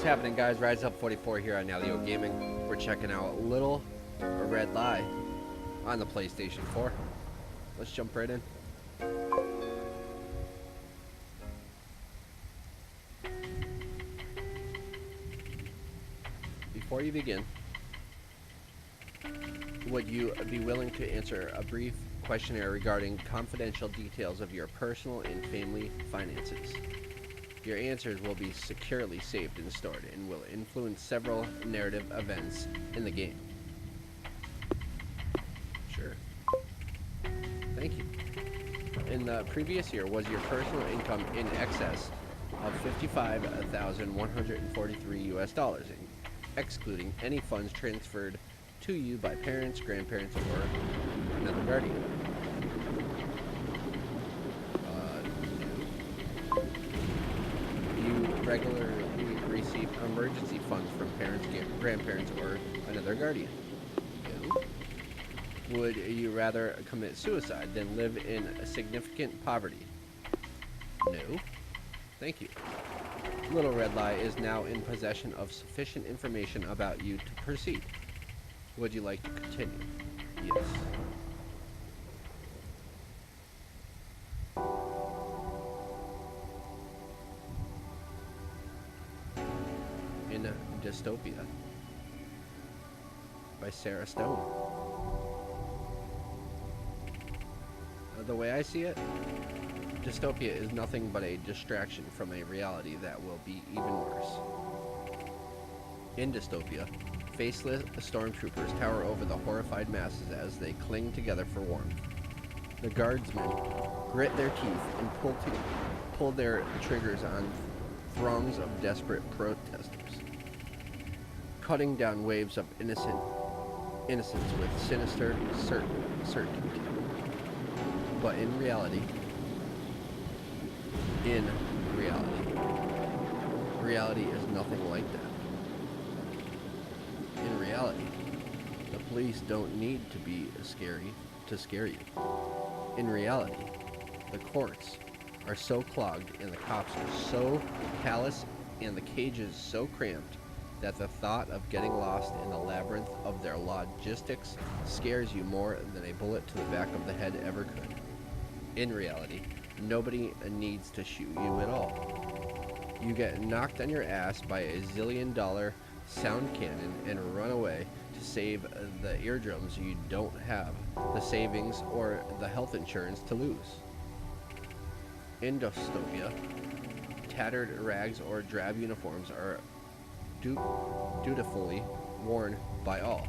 happening, guys? Rise Up 44 here on Nalyo Gaming. We're checking out Little Red Lie on the PlayStation 4. Let's jump right in. Before you begin, would you be willing to answer a brief questionnaire regarding confidential details of your personal and family finances? Your answers will be securely saved and stored and will influence several narrative events in the game. Sure. Thank you. In the previous year, was your personal income in excess of $55,143 US, excluding any funds transferred to you by parents, grandparents, or another guardian? You regularly receive emergency funds from parents, grandparents, or another guardian? No. Would you rather commit suicide than live in significant poverty? No. Thank you. Little Red Lie is now in possession of sufficient information about you to proceed. Would you like to continue? Yes. In Dystopia by Sarah Stone. The way I see it, Dystopia is nothing but a distraction from a reality that will be even worse. In Dystopia, faceless stormtroopers tower over the horrified masses as they cling together for warmth. The guardsmen grit their teeth and pull their triggers on throngs of desperate protesters, cutting down waves of innocence with sinister certainty. But in reality, reality is nothing like that. In reality, the police don't need to be scary to scare you. In reality, the courts are so clogged and the cops are so callous and the cages so cramped that the thought of getting lost in the labyrinth of their logistics scares you more than a bullet to the back of the head ever could. In reality, nobody needs to shoot you at all. You get knocked on your ass by a $1,000,000,000 sound cannon and run away to save the eardrums you don't have the savings or the health insurance to lose. In Dystopia, tattered rags or drab uniforms are dutifully worn by all.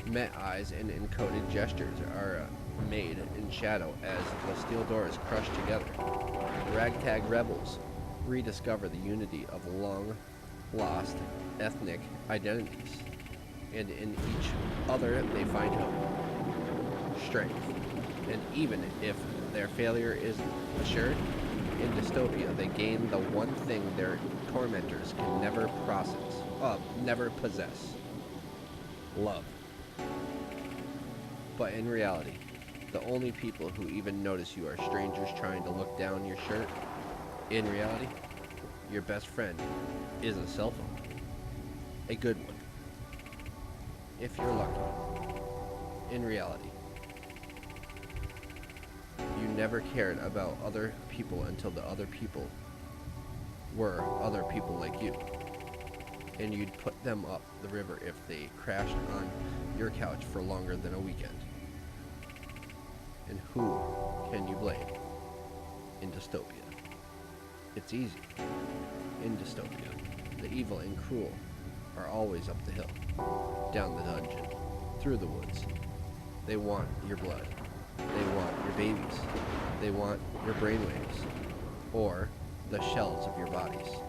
Met eyes and encoded gestures are made in shadow as the steel doors crush together. Ragtag rebels rediscover the unity of long-lost ethnic identities, and in each other they find hope, strength, and even if their failure is assured, in Dystopia they gain the one thing their tormentors can never possess: love. But in reality, the only people who even notice you are strangers trying to look down your shirt. In reality, your best friend is a cell phone. A good one, if you're lucky. In reality, you never cared about other people until the other people were other people like you. And you'd put them up the river if they crashed on your couch for longer than a weekend. And who can you blame in Dystopia? It's easy. In Dystopia, the evil and cruel are always up the hill, down the dungeon, through the woods. They want your blood. They want your babies. They want your brainwaves, or the shells of your bodies,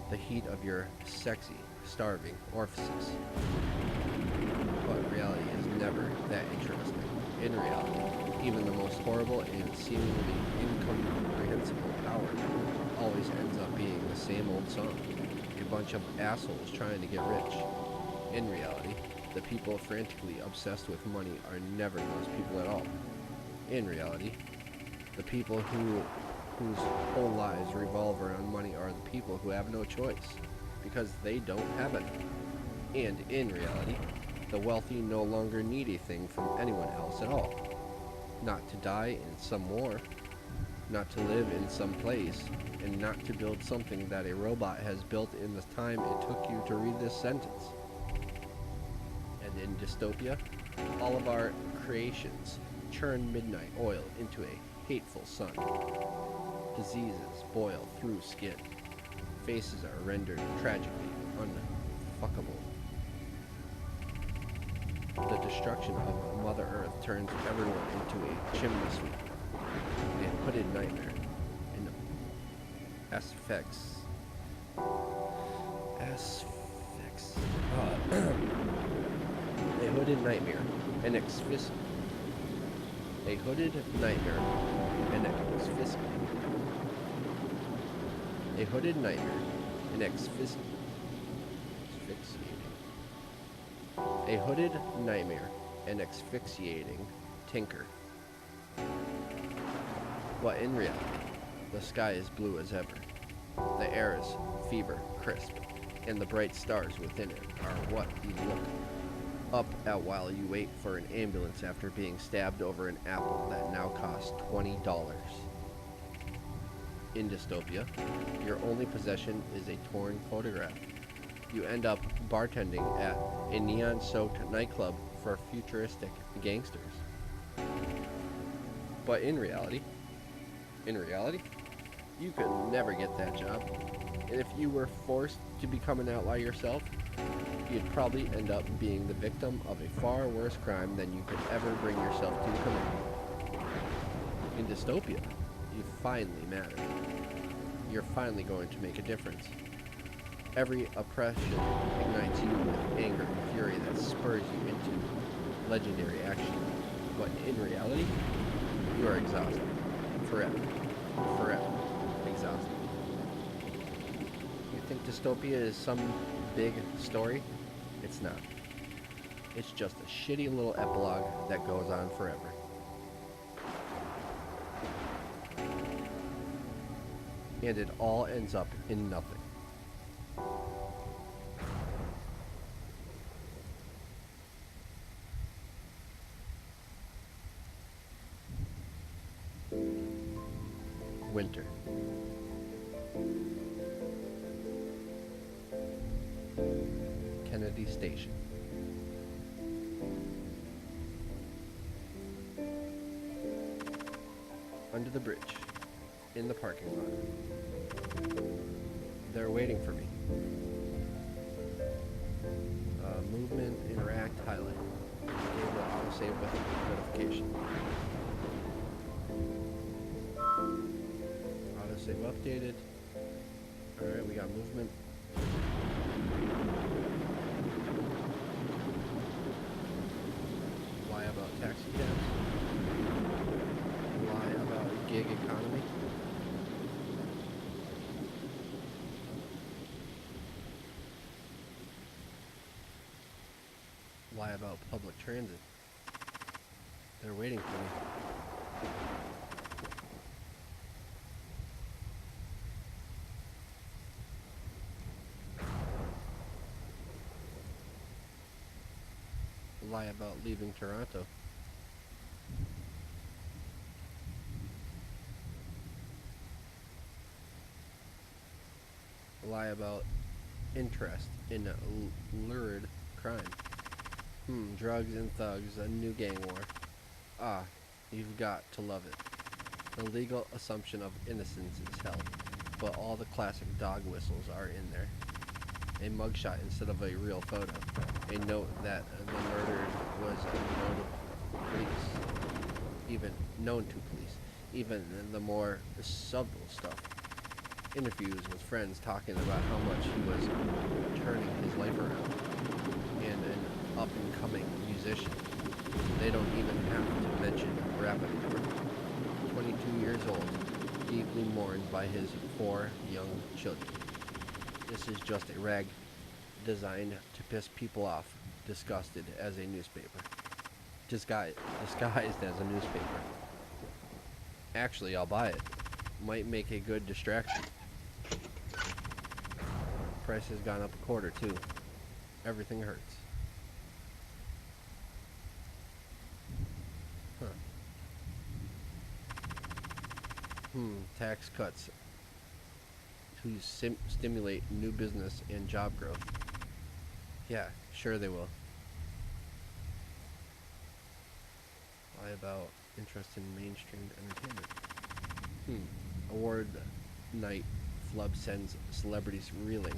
the heat of your sexy, starving orifices. But reality is never that interesting. In reality, even the most horrible and seemingly incomprehensible power always ends up being the same old song. A bunch of assholes trying to get rich. In reality, the people frantically obsessed with money are never those people at all. In reality, the people whose whole lives revolve around money are the people who have no choice. because they don't have any. And in reality, the wealthy no longer need a thing from anyone else at all. Not to die in some war, not to live in some place, and not to build something that a robot has built in the time it took you to read this sentence. And in Dystopia, all of our creations churn midnight oil into a hateful sun. Diseases boil through skin. Faces are rendered tragically unfuckable. The destruction of Mother Earth turns everyone into a chimney sweep, a hooded nightmare, an asphyx. A hooded nightmare, an exfis. A hooded nightmare, an exfis. A hooded nightmare, an asphyxiating. A hooded nightmare, an asphyxiating tinker. But in reality, the sky is blue as ever. The air is fever crisp, and the bright stars within it are what you look up at while you wait for an ambulance after being stabbed over an apple that now costs $20. In Dystopia, your only possession is a torn photograph. You end up bartending at a neon-soaked nightclub for futuristic gangsters. But in reality, you could never get that job. And if you were forced to become an outlaw yourself, you'd probably end up being the victim of a far worse crime than you could ever bring yourself to commit. In Dystopia, you finally matter. You're finally going to make a difference. Every oppression ignites you with anger and fury that spurs you into legendary action. But in reality, you are exhausted. Forever exhausted. You think Dystopia is some big story? It's not. It's just a shitty little epilogue that goes on forever. And it all ends up in nothing. Winter. Kennedy Station. Under the bridge. In the parking lot. They're waiting for me. Movement, interact, highlight. Enable autosave with notification. Autosave updated. Alright, we got movement. Lie about taxi cabs. Lie about gig economy. Lie about public transit. They're waiting for me. Lie about leaving Toronto. Lie about interest in a lurid crime. Drugs and thugs, a new gang war. Ah, you've got to love it. The legal assumption of innocence is held, but all the classic dog whistles are in there. A mugshot instead of a real photo. A note that the murdered was known to police. Even the more subtle stuff. Interviews with friends talking about how much he was turning his life around. And an up-and-coming musician. They don't even have to mention rapping. 22 years old, deeply mourned by his 4 young children. This is just a rag designed to piss people off, disgusted as a newspaper. Disguised as a newspaper. Actually, I'll buy it. Might make a good distraction. price has gone up a quarter too. Everything hurts. Huh. Tax cuts to stimulate new business and job growth. Yeah, sure they will. Lie about interest in mainstream entertainment. Award night flub sends celebrities reeling.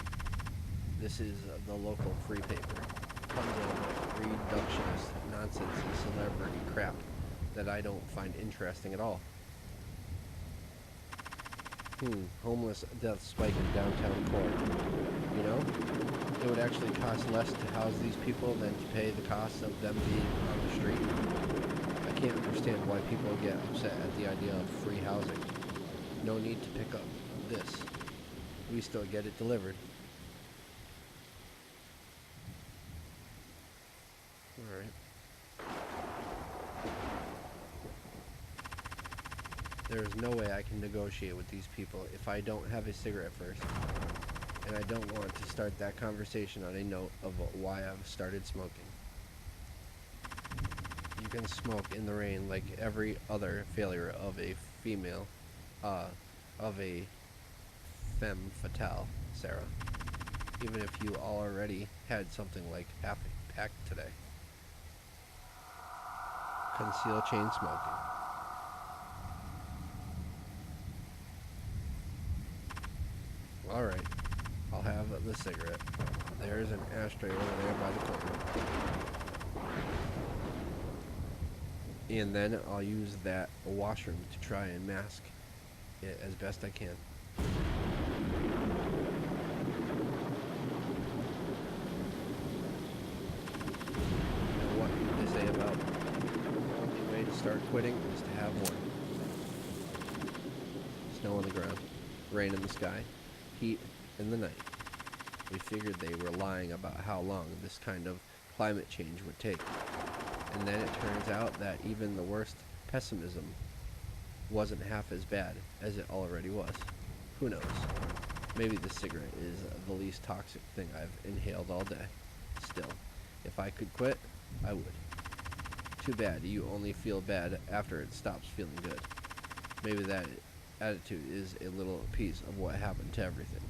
This is the local free paper. Tons of reductionist nonsense and celebrity crap that I don't find interesting at all. Homeless death spike in downtown core. You know, it would actually cost less to house these people than to pay the cost of them being on the street. I can't understand why people get upset at the idea of free housing. No need to pick up this. We still get it delivered. Alright. There is no way I can negotiate with these people if I don't have a cigarette first. And I don't want to start that conversation on a note of why I've started smoking. You can smoke in the rain like every other failure of a female, of a femme fatale, Sarah. Even if you already had something like half a pack today. Conceal chain smoking. Alright, I'll have the cigarette. There's an ashtray over there by the corner. And then I'll use that washroom to try and mask it as best I can. You know what they say about the only way to start quitting is to have one. Snow on the ground, rain in the sky, heat in the night. We figured they were lying about how long this kind of climate change would take. And then it turns out that even the worst pessimism wasn't half as bad as it already was. Who knows? Maybe the cigarette is the least toxic thing I've inhaled all day. Still, if I could quit, I would. Too bad you only feel bad after it stops feeling good. Maybe that attitude is a little piece of what happened to everything.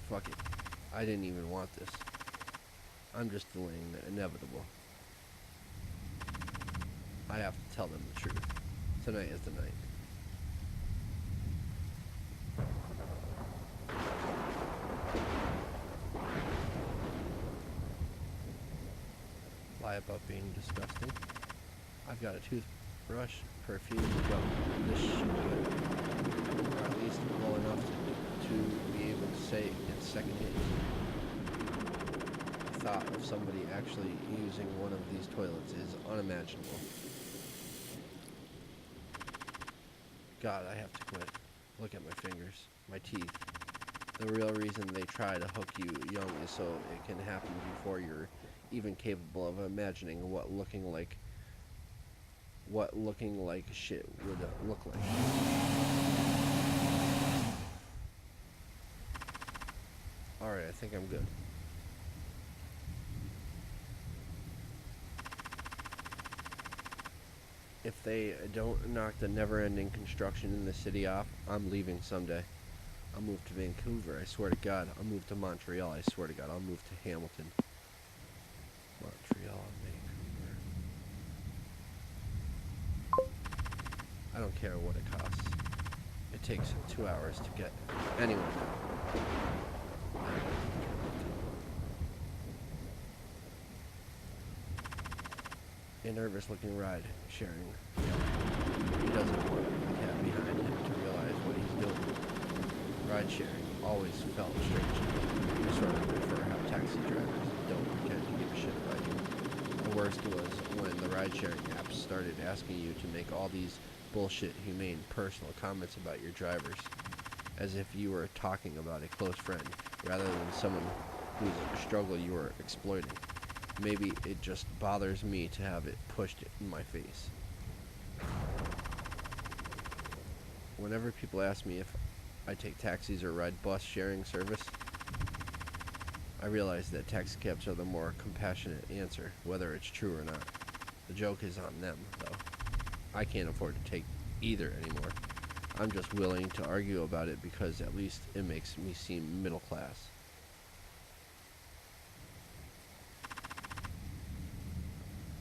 Fuck it. I didn't even want this. I'm just delaying the inevitable. I have to tell them the truth. Tonight is the night. Lie about being disgusting. I've got a toothbrush, perfume, gum. This should do it. Or at least well enough to be able to say it's secondhand. The thought of somebody actually using one of these toilets is unimaginable. God, I have to quit. Look at my fingers, my teeth. The real reason they try to hook you young is so it can happen before you're even capable of imagining what looking like shit would look like. Alright, I think I'm good. If they don't knock the never-ending construction in the city off, I'm leaving someday. I'll move to Vancouver, I swear to God. I'll move to Montreal, I swear to God. I'll move to Hamilton. Montreal, Vancouver. I don't care what it costs. It takes 2 hours to get anywhere now. A nervous-looking ride sharing. He doesn't want the cat behind him to realize what he's doing. Ride sharing always felt strange to me. I sort of prefer how taxi drivers don't pretend to give a shit about you. The worst was when the ride-sharing apps started asking you to make all these bullshit, humane, personal comments about your drivers, as if you were talking about a close friend, rather than someone whose struggle you were exploiting. Maybe it just bothers me to have it pushed in my face. Whenever people ask me if I take taxis or ride bus sharing service. I realize that taxi cabs are the more compassionate answer, whether it's true or not. The joke is on them, though. I can't afford to take either anymore. I'm just willing to argue about it because at least it makes me seem middle class.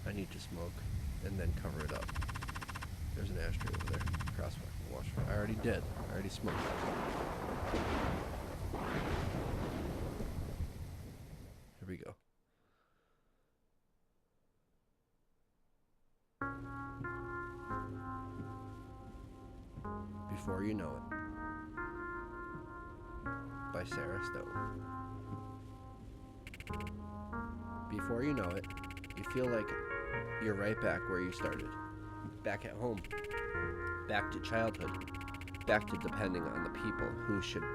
I need to smoke and then cover it up. There's an ashtray over there. Crosswalk and wash. I already did. I already smoked. Here we go. Before You Know It by Sarah Stone. Before you know it, you feel like you're right back where you started. Back at home. Back to childhood. Back to depending on the people who should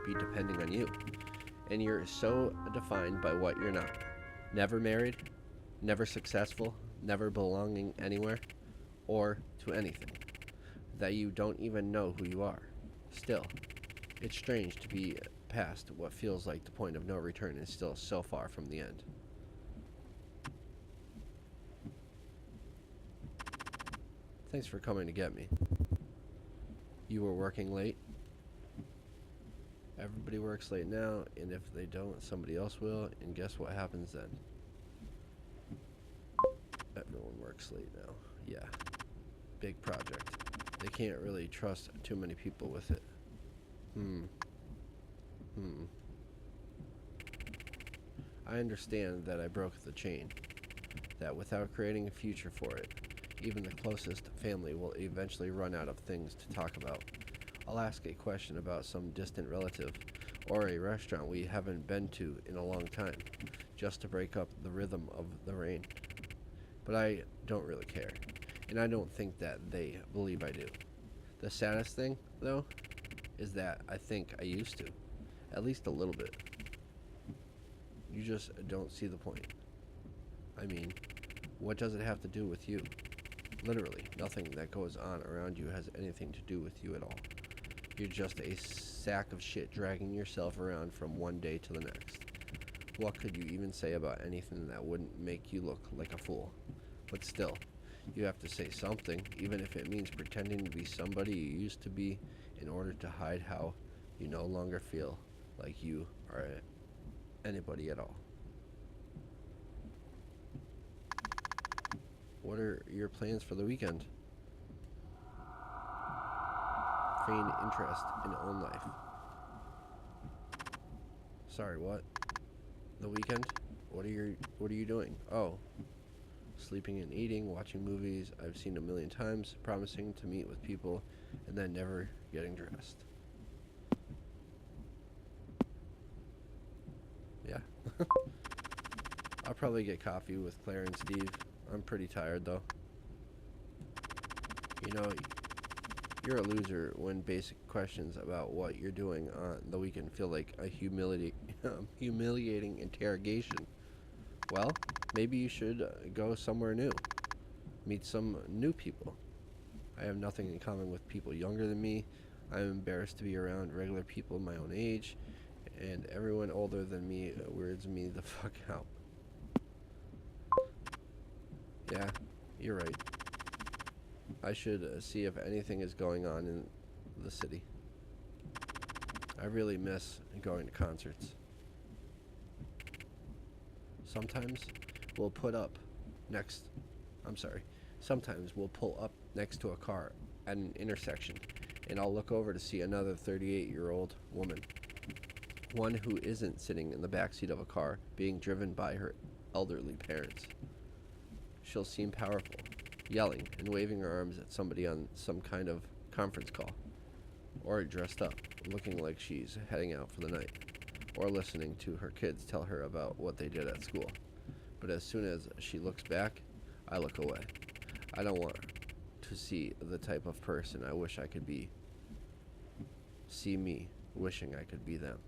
be depending on you. And you're so defined by what you're not. Never married, never successful, never belonging anywhere or to anything. That you don't even know who you are. Still, it's strange to be past what feels like the point of no return and still so far from the end. Thanks for coming to get me. You were working late. Everybody works late now, and if they don't, somebody else will, and guess what happens then? Everyone works late now. Yeah. Big project. They can't really trust too many people with it. I understand that I broke the chain. That without creating a future for it, even the closest family will eventually run out of things to talk about. I'll ask a question about some distant relative, or a restaurant we haven't been to in a long time, just to break up the rhythm of the rain. But I don't really care, and I don't think that they believe I do. The saddest thing, though, is that I think I used to, at least a little bit. You just don't see the point. I mean, what does it have to do with you? Literally, nothing that goes on around you has anything to do with you at all. You're just a sack of shit dragging yourself around from one day to the next. What could you even say about anything that wouldn't make you look like a fool? But still, you have to say something, even if it means pretending to be somebody you used to be in order to hide how you no longer feel like you are anybody at all. What are your plans for the weekend? Feign interest in own life. Sorry, what? The weekend? What are you doing? Oh. Sleeping and eating, watching movies I've seen a million times, promising to meet with people, and then never getting dressed. Yeah. I'll probably get coffee with Claire and Steve. I'm pretty tired, though. You know, you're a loser when basic questions about what you're doing on the weekend feel like a humiliating interrogation. Well, maybe you should go somewhere new. Meet some new people. I have nothing in common with people younger than me. I'm embarrassed to be around regular people my own age, and everyone older than me weirds me the fuck out. Yeah, you're right. I should see if anything is going on in the city. I really miss going to concerts. Sometimes we'll pull up next to a car at an intersection, and I'll look over to see another 38-year-old woman. One who isn't sitting in the backseat of a car being driven by her elderly parents. She'll seem powerful, yelling and waving her arms at somebody on some kind of conference call, or dressed up, looking like she's heading out for the night, or listening to her kids tell her about what they did at school. But as soon as she looks back, I look away. I don't want to see the type of person I wish I could be. See me wishing I could be them.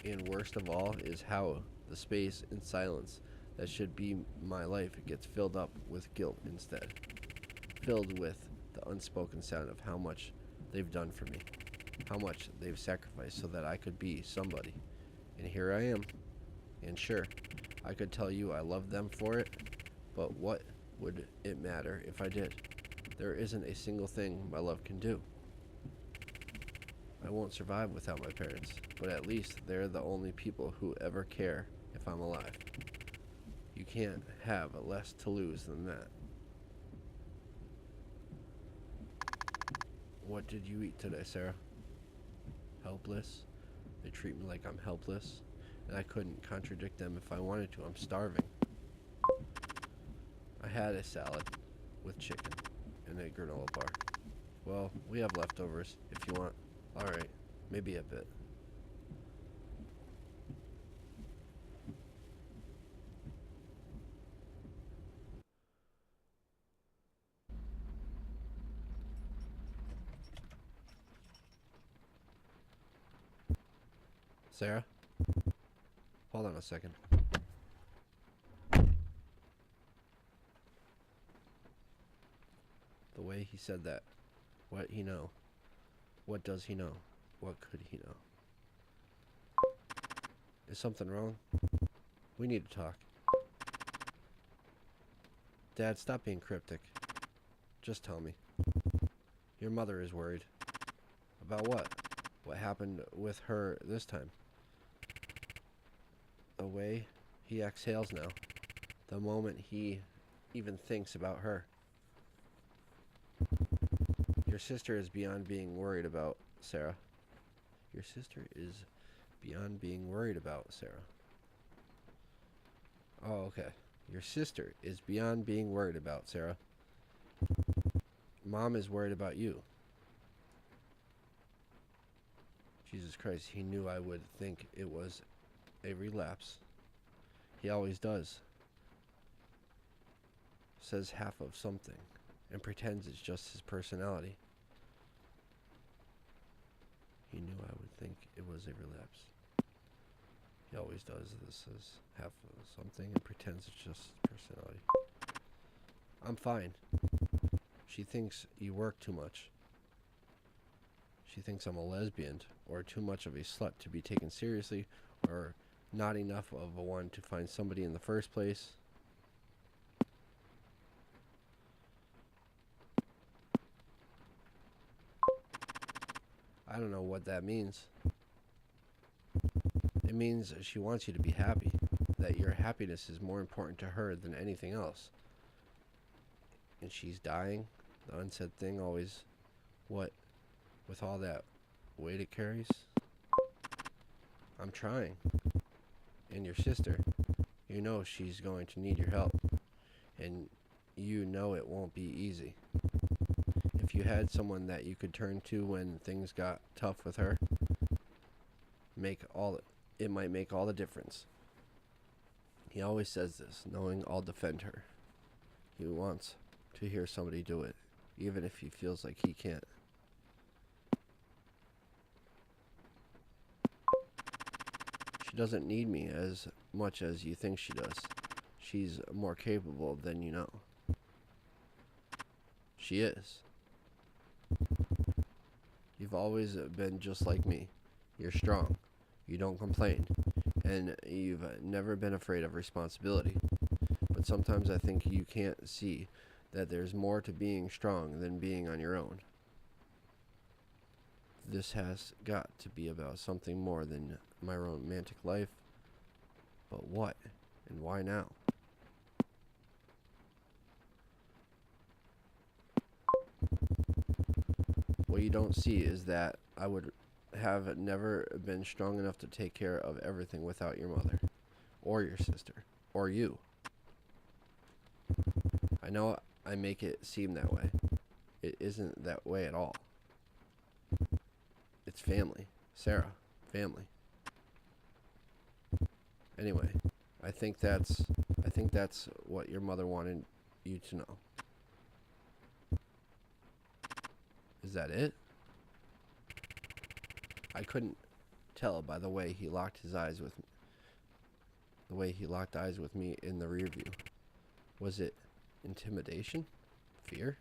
And worst of all is how the space and silence that should be my life gets filled up with guilt instead. Filled with the unspoken sound of how much they've done for me, how much they've sacrificed so that I could be somebody. And here I am. And sure, I could tell you I love them for it, but what would it matter if I did? There isn't a single thing my love can do. I won't survive without my parents, but at least they're the only people who ever care if I'm alive. You can't have less to lose than that. What did you eat today, Sarah? Helpless? They treat me like I'm helpless, and I couldn't contradict them if I wanted to. I'm starving. I had a salad with chicken and a granola bar. Well, we have leftovers if you want. Alright, maybe a bit. Sarah? Hold on a second. The way he said that. What he know? What does he know? What could he know? Is something wrong? We need to talk. Dad, stop being cryptic. Just tell me. Your mother is worried. About what? What happened with her this time? The way he exhales now. The moment he even thinks about her. Your sister is beyond being worried about, Sarah. Your sister is beyond being worried about, Sarah. Oh, okay. Your sister is beyond being worried about, Sarah. Mom is worried about you. Jesus Christ, he knew I would think it was a relapse. He always does. Says half of something and pretends it's just his personality. He knew I would think it was a relapse. He always does. This is half of something and pretends it's just his personality. I'm fine. She thinks you work too much. She thinks I'm a lesbian or too much of a slut to be taken seriously or not enough of a one to find somebody in the first place. I don't know what that means. It means she wants you to be happy, that your happiness is more important to her than anything else. And she's dying. The unsaid thing always, what, with all that weight it carries? I'm trying. And your sister, you know she's going to need your help. And you know it won't be easy. If you had someone that you could turn to when things got tough with her, it might make all the difference. He always says this, knowing I'll defend her. He wants to hear somebody do it, even if he feels like he can't. She doesn't need me as much as you think she does. She's more capable than you know. She is. You've always been just like me. You're strong. You don't complain. And you've never been afraid of responsibility. But sometimes I think you can't see that there's more to being strong than being on your own. This has got to be about something more than my romantic life. But what? And why now? What you don't see is that I would have never been strong enough to take care of everything without your mother, or your sister, or you. I know I make it seem that way. It isn't that way at all. It's family. Sarah, family. Anyway, I think that's what your mother wanted you to know. Is that it? I couldn't tell by the way he locked eyes with me in the rear view. Was it intimidation? Fear?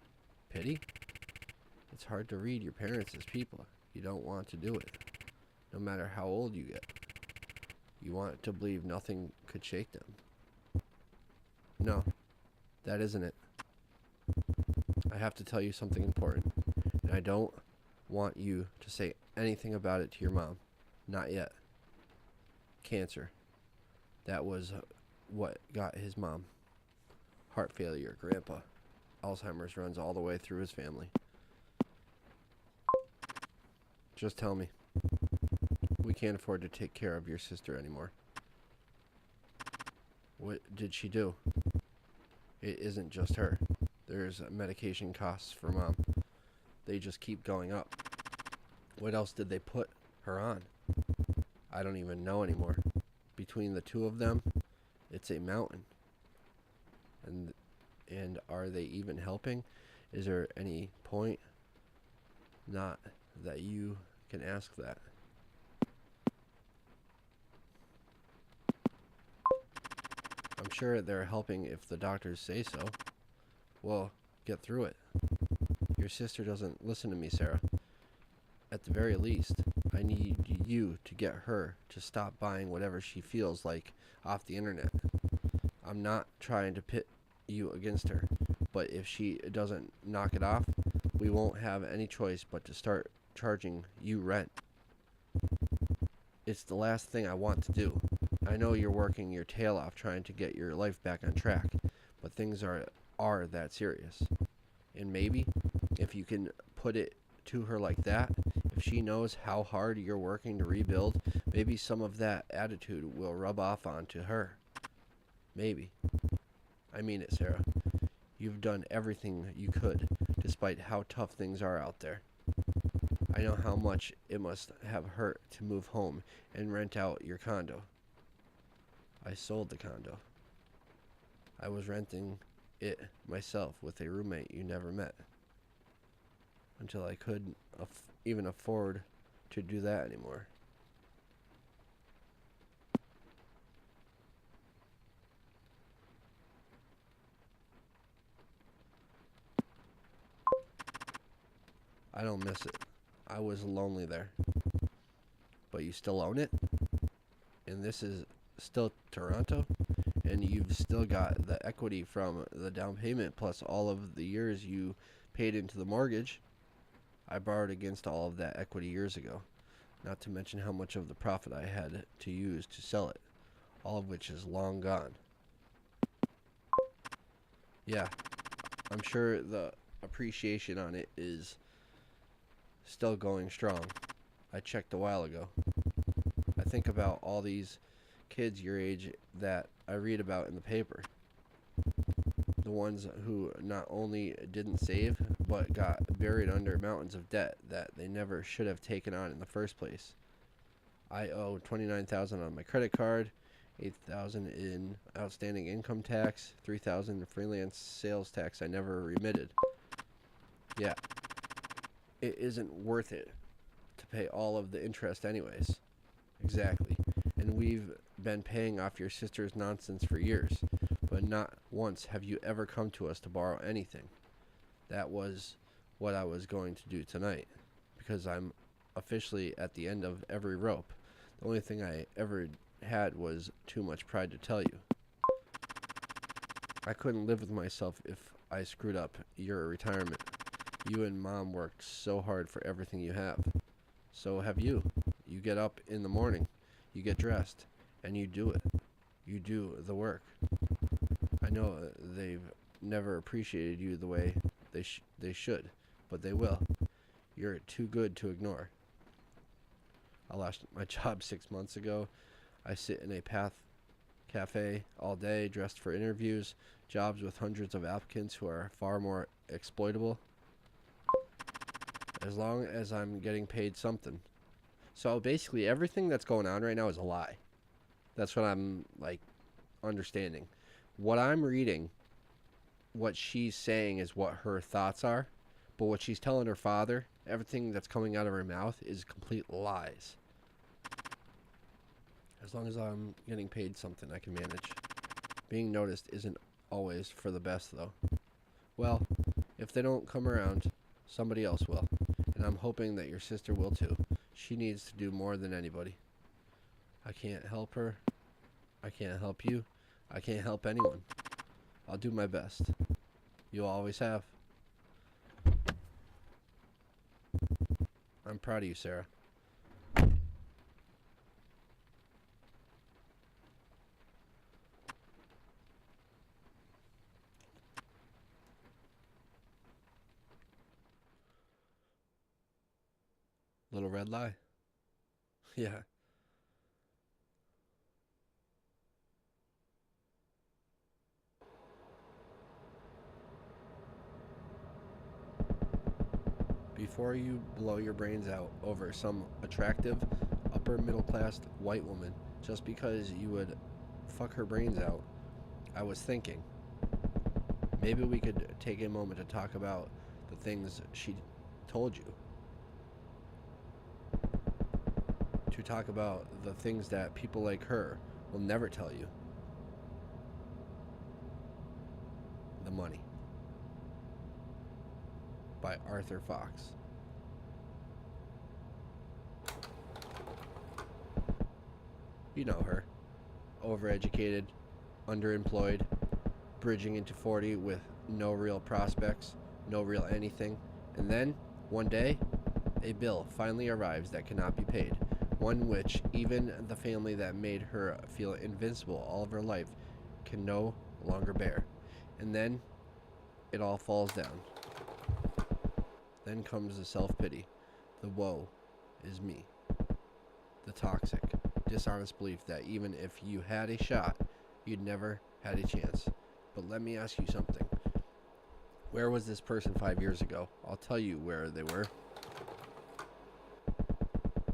Pity? It's hard to read your parents as people. You don't want to do it, no matter how old you get. You want to believe nothing could shake them. No, that isn't it. I have to tell you something important, and I don't want you to say anything about it to your mom. Not yet. Cancer. That was what got his mom. Heart failure, grandpa. Alzheimer's runs all the way through his family. Just tell me. We can't afford to take care of your sister anymore. What did she do? It isn't just her. There's medication costs for mom. They just keep going up. What else did they put her on? I don't even know anymore. Between the two of them, it's a mountain. And are they even helping? Is there any point? Not that you can ask that. I'm sure they're helping if the doctors say so. Well, get through it. Your sister doesn't listen to me, Sarah. At the very least, I need you to get her to stop buying whatever she feels like off the internet. I'm not trying to pit you against her, but if she doesn't knock it off, we won't have any choice but to start charging you rent. It's the last thing I want to do. I know you're working your tail off trying to get your life back on track, but things are that serious. And maybe, if you can put it to her like that, if she knows how hard you're working to rebuild, maybe some of that attitude will rub off onto her. Maybe. I mean it, Sarah. You've done everything you could, despite how tough things are out there. I know how much it must have hurt to move home and rent out your condo. I sold the condo. I was renting it myself with a roommate you never met. Until I couldn't even afford to do that anymore. I don't miss it. I was lonely there. But you still own it? And this is still Toronto? And you've still got the equity from the down payment plus all of the years you paid into the mortgage. I borrowed against all of that equity years ago, not to mention how much of the profit I had to use to sell it, all of which is long gone. Yeah, I'm sure the appreciation on it is still going strong. I checked a while ago. I think about all these kids your age that I read about in the paper. The ones who not only didn't save, but got buried under mountains of debt that they never should have taken on in the first place. I owe $29,000 on my credit card, $8,000 in outstanding income tax, $3,000 in freelance sales tax I never remitted. Yeah, it isn't worth it to pay all of the interest anyways. Exactly. And we've been paying off your sister's nonsense for years, but not once have you ever come to us to borrow anything. That was what I was going to do tonight, because I'm officially at the end of every rope. The only thing I ever had was too much pride to tell you. I couldn't live with myself if I screwed up your retirement. You and Mom worked so hard for everything you have. So have you. You get up in the morning, you get dressed, and you do it. You do the work. I know they've never appreciated you the way they should, but they will. You're too good to ignore. I lost my job 6 months ago. I sit in a cafe all day, dressed for interviews, jobs with hundreds of applicants who are far more exploitable. As long as I'm getting paid something. So basically everything that's going on right now is a lie. That's what I'm understanding. What I'm reading, what she's saying is what her thoughts are, but what she's telling her father, everything that's coming out of her mouth is complete lies. As long as I'm getting paid something, I can manage. Being noticed isn't always for the best, though. Well, if they don't come around, Somebody else will. And I'm hoping that your sister will too. She needs to do more than anybody. I can't help her. I can't help you. I can't help anyone. I'll do my best. You always have. I'm proud of you, Sarah. Little red lie. Yeah. Before you blow your brains out over some attractive, upper middle class white woman just because you would fuck her brains out, I was thinking maybe we could take a moment to talk about the things she told you. To talk about the things that people like her will never tell you. The Money by Arthur Fox. You know her. Overeducated, underemployed, bridging into 40 with no real prospects, no real anything. And then, one day, a bill finally arrives that cannot be paid. One which even the family that made her feel invincible all of her life can no longer bear. And then, it all falls down. Then comes the self-pity, the woe is me, the toxic, dishonest belief that even if you had a shot, you'd never had a chance. But let me ask you something. Where was this person 5 years ago? I'll tell you where they were.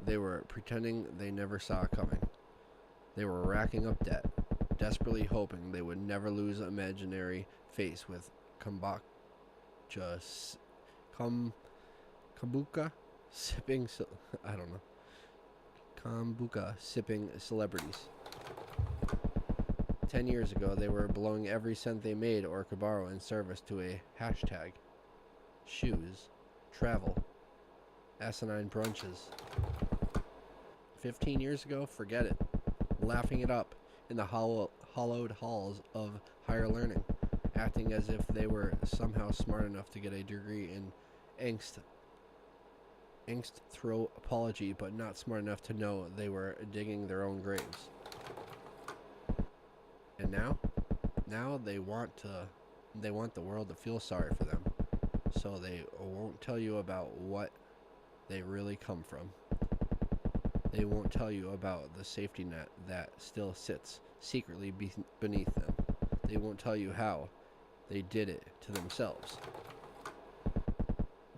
They were pretending they never saw it coming. They were racking up debt, desperately hoping they would never lose an imaginary face with kombucha sipping, kombucha sipping celebrities. 10 years ago, they were blowing every cent they made or could borrow in service to a hashtag. Shoes, travel, asinine brunches. 15 years ago, forget it. Laughing it up in the hollowed halls of higher learning, acting as if they were somehow smart enough to get a degree in angst throw apology, but not smart enough to know they were digging their own graves. And now they want the world to feel sorry for them, so they won't tell you about what they really come from. They won't tell you about the safety net that still sits secretly beneath them. They won't tell you how they did it to themselves.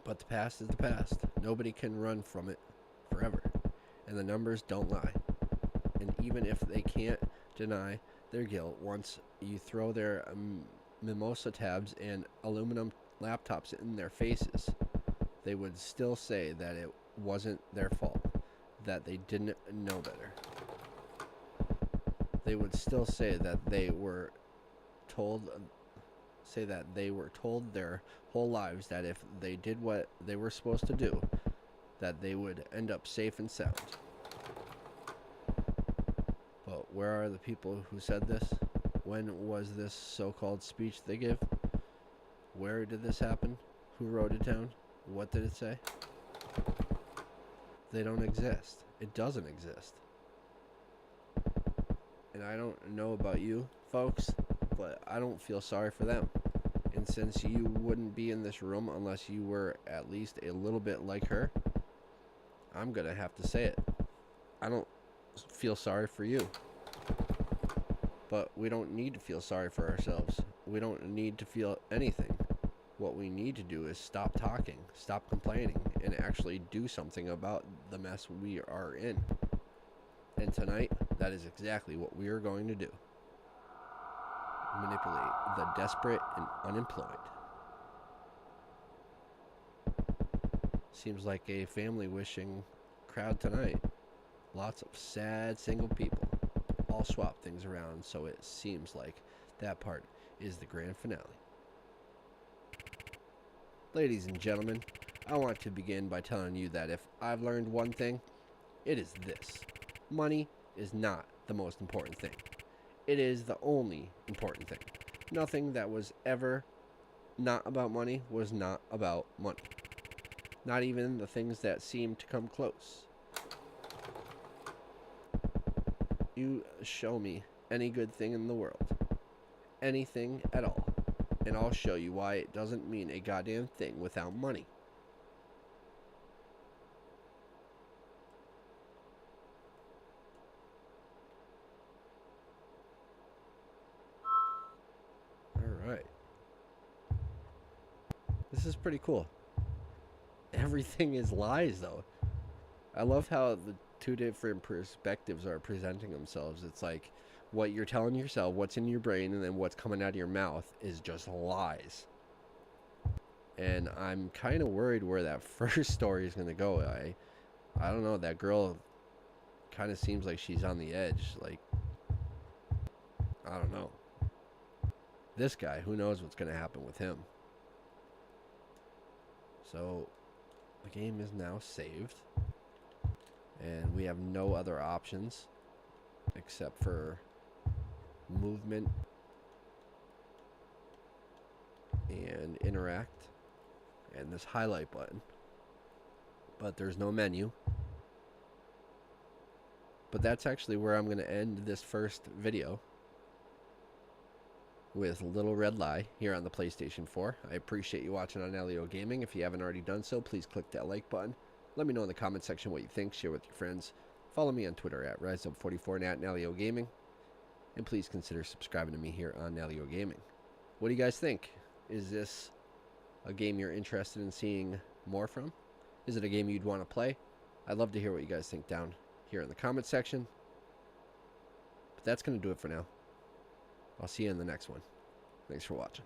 But the past is the past. Nobody can run from it forever. And the numbers don't lie. And even if they can't deny their guilt, once you throw their mimosa tabs and aluminum laptops in their faces, they would still say that it wasn't their fault, that they didn't know better. They would still say that they were told their whole lives that if they did what they were supposed to do, that they would end up safe and sound. But where are the people who said this? When was this so-called speech they give? Where did this happen? Who wrote it down? What did it say? They don't exist. It doesn't exist. And I don't know about you, folks, but I don't feel sorry for them. And since you wouldn't be in this room unless you were at least a little bit like her, I'm gonna have to say it. I don't feel sorry for you. But we don't need to feel sorry for ourselves. We don't need to feel anything. What we need to do is stop talking, stop complaining, and actually do something about the mess we are in. And tonight, that is exactly what we are going to do. Manipulate the desperate and unemployed. Seems like a family wishing crowd tonight. Lots of sad single people. All swap things around, so it seems like that part is the grand finale. Ladies and gentlemen, I want to begin by telling you that if I've learned one thing, it is this. Money is not the most important thing. It is the only important thing. Nothing that was ever not about money was not about money. Not even the things that seemed to come close. You show me any good thing in the world, anything at all, and I'll show you why it doesn't mean a goddamn thing without money. Alright. This is pretty cool. Everything is lies, though. I love how the two different perspectives are presenting themselves. It's like what you're telling yourself, what's in your brain, and then what's coming out of your mouth is just lies. And I'm kind of worried where that first story is going to go. I don't know. That girl kind of seems like she's on the edge. Like, I don't know. This guy, who knows what's going to happen with him. So, the game is now saved. And we have no other options except for movement and interact and this highlight button. But there's no menu. But that's actually where I'm going to end this first video, with Little Red Lie here on the PlayStation 4. I appreciate you watching on Nalyo Gaming. If you haven't already done so, please click that like button. Let me know in the comment section what you think. Share with your friends. Follow me on Twitter at RiseUp44 and at Nalyo Gaming. And please consider subscribing to me here on Nalyo Gaming. What do you guys think? Is this a game you're interested in seeing more from? Is it a game you'd want to play? I'd love to hear what you guys think down here in the comment section. But that's going to do it for now. I'll see you in the next one. Thanks for watching.